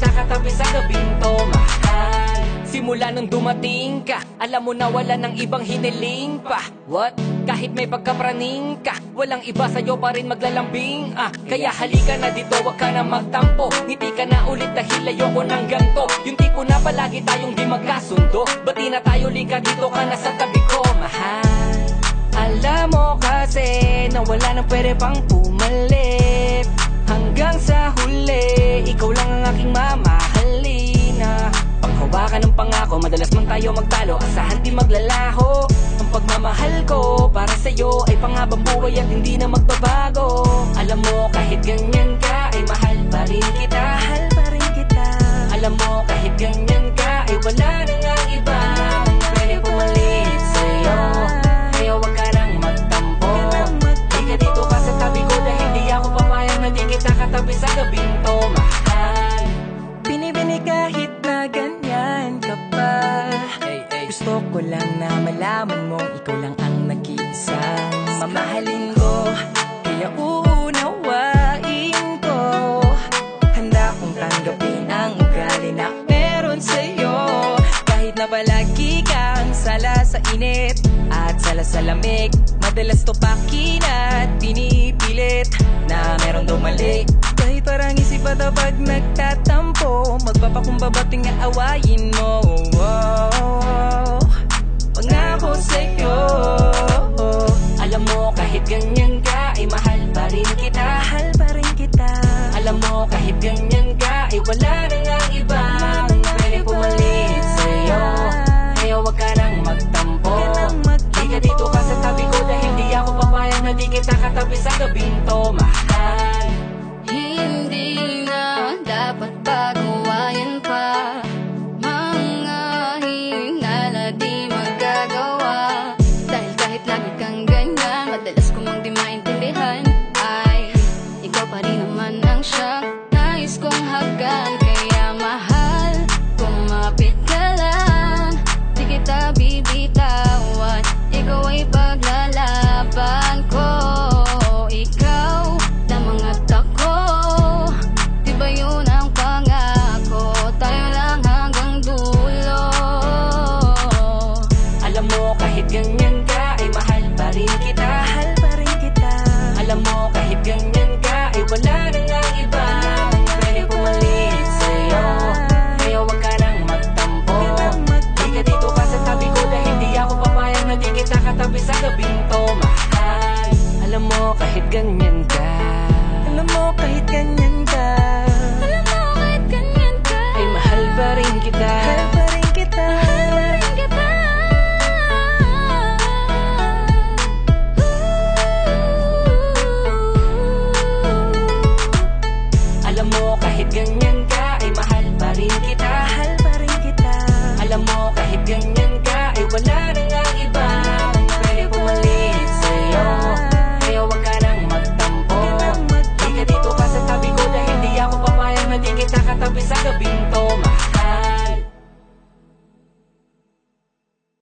kita katabi sa gabing to, mahal. Simula nung dumating ka, alam mo na wala ng ibang hiniling pa. What? Kahit may pagkapraning ka, walang iba sa'yo pa rin maglalambing. Kaya halika na dito, wag ka na magtampo. Ngiti ka na ulit dahil ayoko ng ganto. Yung tipo na palagi tayong di magkasundo. Bati na tayo, lika dito ka na sa tabi ko, mahal. Alam mo kasi na wala nang pwede pang pumalit. Hanggang sa huli, ikaw lang ang aking mamahalina. Panghawakan ng pangako, madalas man tayo magtalo. Asahan di maglalaho. Ang pagmamahal ko para sa'yo ay panghabang buhay at hindi na magbabago. Alam mo kahit ganyan ka ay mahal pa rin kita. Mahal pa rin kita. Alam mo kahit ganyan ka ay wala na nga ibang pwede pumalit sa'yo. Kaya wag ka nang magtampo. Di ka dito ka sa tabi ko dahil di ako papayag na di kita katabi sa gabing to, mahal. Binibini kahit na ganyan ka pa. Gusto ko lang na malaman mo ikaw lang ang nag-iisang mamahalin ko. Kaya uunawain ko. Handa kong tanggapin ang ugali na meron sa'yo. Kahit na palagi kang sala sa init at sala sa lamig, madalas tupakin at pinipilit na meron daw mali. Kahit parang isip at pag nagtatampo, magpapakumbabating na awayin mo. Pangako sa'yo. Alam mo kahit ganyan ka ay mahal pa rin kita. Mahal pa rin kita. Alam mo kahit ganyan ka ay wala na nga iba pwede pumalit sa'yo. Kaya wag ka nang magtampo. Di ka dito ka sa tabi ko dahil di ako papayag na di kita katabi sa gabing to, mahal. Hindi na dapat pagawain pa mga hinala di magagawa. Dahil kahit lagi kang ganyan, madalas ko mang di maintindihan, ay ikaw pa rin naman ang siyang nais kong hagan. Kaya mahal, kumapit ka lang, di kita bibitawan. Ikaw ay paglalaban ko. Ikaw lamang at ako, di ba yun ang pangako? Tayo lang hanggang dulo. Alam mo kahit ganyan ka ay mahal pa rin kita. Mahal pa rin kita. Alam mo kahit ganyan ka ay wala na nga iba pwede pumalit sa'yo. Kaya wag ka nang magtampo. Di ka dito ka sa tabi ko dahil di ako papayag na di kita katabi sa gabing to, mahal. Alam mo kahit ganyan ka. Alam mo kahit ganyan ka. Alam mo kahit ganyan ka Ay mahal pa rin kita. Mahal pa rin kita. mahal pa rin kita. Alam mo kahit ganyan ka ay mahal pa rin kita. Mahal pa rin kita. Alam mo kahit ganyan ka ay wala na nga iba pwede pumalit sa'yo. Kaya wag ka nang magtampo. Di ka dito ka sa tabi ko dahil di ako papayag na di kita katabi sa gabing to, mahal.